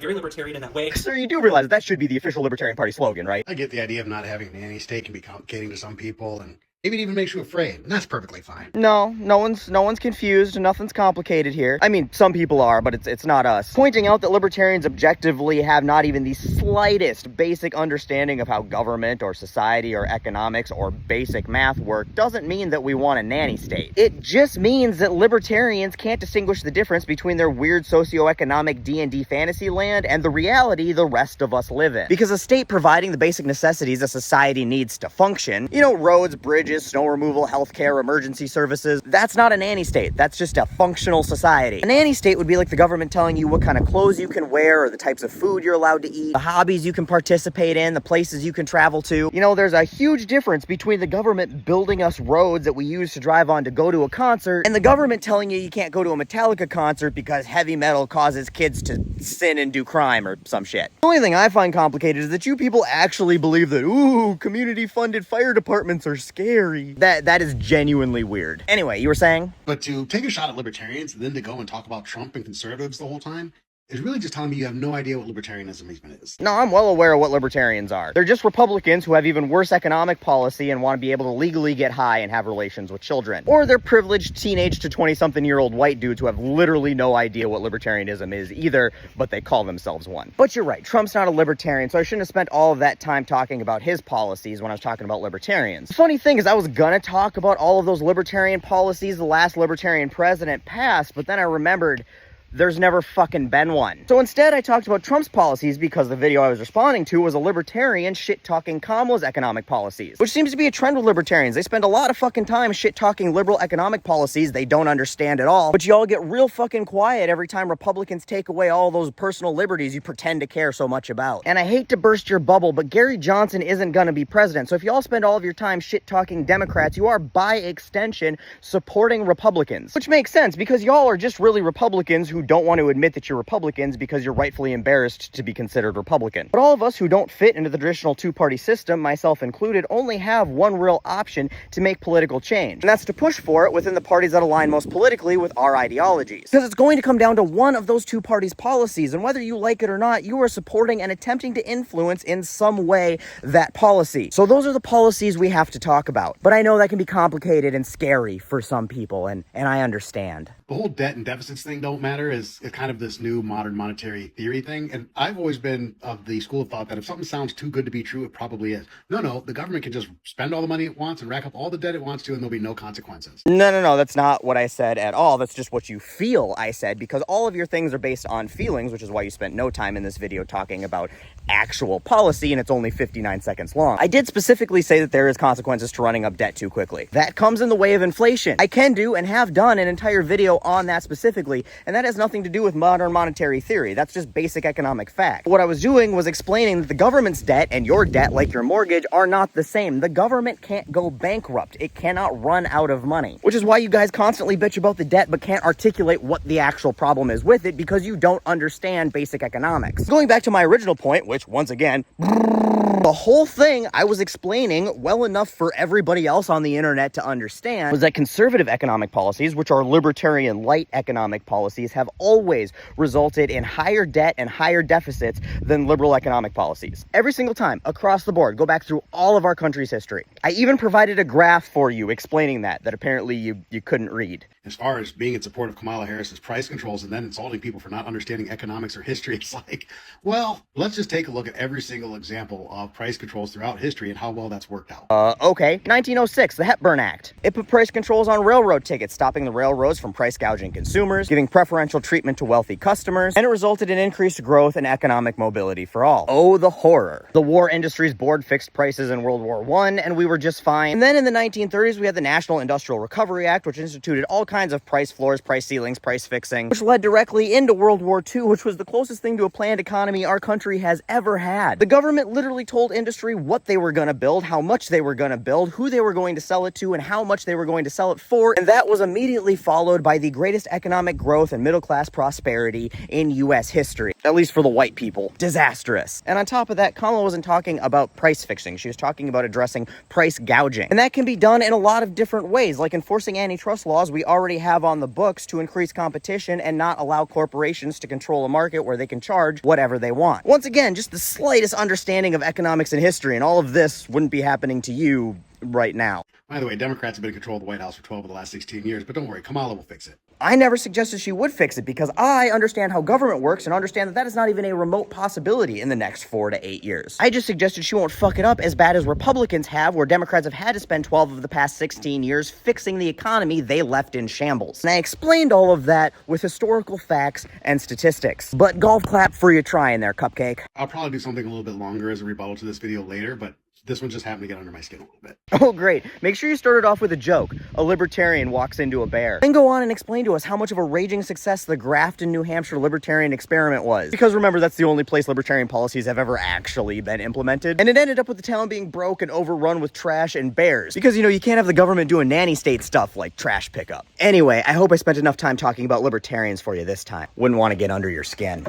very libertarian in that way. Sir, you do realize that should be the official Libertarian Party slogan, right? I get the idea of not having a nanny state can be complicating to some people, and maybe it even makes you afraid, and that's perfectly fine. No one's confused. Nothing's complicated here. I mean, some people are, but it's not us. Pointing out that libertarians objectively have not even the slightest basic understanding of how government or society or economics or basic math work doesn't mean that we want a nanny state. It just means that libertarians can't distinguish the difference between their weird socioeconomic D&D fantasy land and the reality the rest of us live in. Because a state providing the basic necessities a society needs to function, roads, bridges, snow removal, healthcare, emergency services, that's not a nanny state. That's just a functional society. A nanny state would be like the government telling you what kind of clothes you can wear or the types of food you're allowed to eat, the hobbies you can participate in, the places you can travel to. There's a huge difference between the government building us roads that we use to drive on to go to a concert and the government telling you can't go to a Metallica concert because heavy metal causes kids to sin and do crime or some shit. The only thing I find complicated is that you people actually believe that, community-funded fire departments are scary. That is genuinely weird. Anyway, you were saying? But to take a shot at libertarians and then to go and talk about Trump and conservatives the whole time is really just telling me you have no idea what libertarianism even is. No, I'm well aware of what libertarians are. They're just Republicans who have even worse economic policy and want to be able to legally get high and have relations with children. Or they're privileged teenage to 20-something-year-old white dudes who have literally no idea what libertarianism is either, but they call themselves one. But you're right, Trump's not a libertarian, so I shouldn't have spent all of that time talking about his policies when I was talking about libertarians. The funny thing is I was gonna talk about all of those libertarian policies the last libertarian president passed, but then I remembered there's never fucking been one. So instead, I talked about Trump's policies because the video I was responding to was a libertarian shit-talking Kamala's economic policies, which seems to be a trend with libertarians. They spend a lot of fucking time shit-talking liberal economic policies they don't understand at all, but y'all get real fucking quiet every time Republicans take away all those personal liberties you pretend to care so much about. And I hate to burst your bubble, but Gary Johnson isn't gonna be president, so if y'all spend all of your time shit-talking Democrats, you are, by extension, supporting Republicans. Which makes sense, because y'all are just really Republicans who don't want to admit that you're Republicans because you're rightfully embarrassed to be considered Republican. But all of us who don't fit into the traditional two-party system, myself included, only have one real option to make political change. And that's to push for it within the parties that align most politically with our ideologies. Because it's going to come down to one of those two parties' policies, and whether you like it or not, you are supporting and attempting to influence in some way that policy. So those are the policies we have to talk about. But I know that can be complicated and scary for some people, and I understand. The whole debt and deficits thing don't matter is kind of this new modern monetary theory thing. And I've always been of the school of thought that if something sounds too good to be true, it probably is. No, the government can just spend all the money it wants and rack up all the debt it wants to, and there'll be no consequences. No, that's not what I said at all. That's just what you feel I said, because all of your things are based on feelings, which is why you spent no time in this video talking about actual policy, and it's only 59 seconds long. I did specifically say that there is consequences to running up debt too quickly. That comes in the way of inflation. I can do and have done an entire video on that specifically, and that has nothing to do with modern monetary theory. That's just basic economic fact. What I was doing was explaining that the government's debt and your debt, like your mortgage, are not the same. The government can't go bankrupt. It cannot run out of money, which is why you guys constantly bitch about the debt but can't articulate what the actual problem is with it, because you don't understand basic economics. Going back to my original point, which once again, the whole thing I was explaining well enough for everybody else on the internet to understand was that conservative economic policies, which are libertarian light economic policies, have always resulted in higher debt and higher deficits than liberal economic policies. Every single time, across the board. Go back through all of our country's history. I even provided a graph for you explaining that apparently you couldn't read. As far as being in support of Kamala Harris's price controls and then insulting people for not understanding economics or history, it's like, well, let's just take a look at every single example of price controls throughout history and how well that's worked out. Okay. 1906, the Hepburn Act. It put price controls on railroad tickets, stopping the railroads from price gouging consumers, giving preferential treatment to wealthy customers, and it resulted in increased growth and economic mobility for all. Oh, the horror. The War Industries Board fixed prices in World War I, and we were just fine. And then in the 1930s, we had the National Industrial Recovery Act, which instituted all kinds of price floors, price ceilings, price fixing, which led directly into World War II, which was the closest thing to a planned economy our country has ever had. The government literally told gold industry, what they were going to build, how much they were going to build, who they were going to sell it to, and how much they were going to sell it for. And that was immediately followed by the greatest economic growth and middle-class prosperity in U.S. history, at least for the white people. Disastrous. And on top of that, Kamala wasn't talking about price fixing. She was talking about addressing price gouging. And that can be done in a lot of different ways, like enforcing antitrust laws we already have on the books to increase competition and not allow corporations to control a market where they can charge whatever they want. Once again, just the slightest understanding of economics and history, and all of this wouldn't be happening to you right now. By the way, Democrats have been in control of the White House for 12 of the last 16 years, but don't worry, Kamala will fix it. I never suggested she would fix it because I understand how government works and understand that that is not even a remote possibility in the next 4 to 8 years. I just suggested she won't fuck it up as bad as Republicans have, where Democrats have had to spend 12 of the past 16 years fixing the economy they left in shambles. And I explained all of that with historical facts and statistics. But golf clap for you trying there, Cupcake. I'll probably do something a little bit longer as a rebuttal to this video later, but this one just happened to get under my skin a little bit. Oh, great. Make sure you start it off with a joke. A libertarian walks into a bear. Then go on and explain to us how much of a raging success the Grafton, New Hampshire libertarian experiment was. Because remember, that's the only place libertarian policies have ever actually been implemented. And it ended up with the town being broke and overrun with trash and bears. Because, you can't have the government doing nanny state stuff like trash pickup. Anyway, I hope I spent enough time talking about libertarians for you this time. Wouldn't want to get under your skin.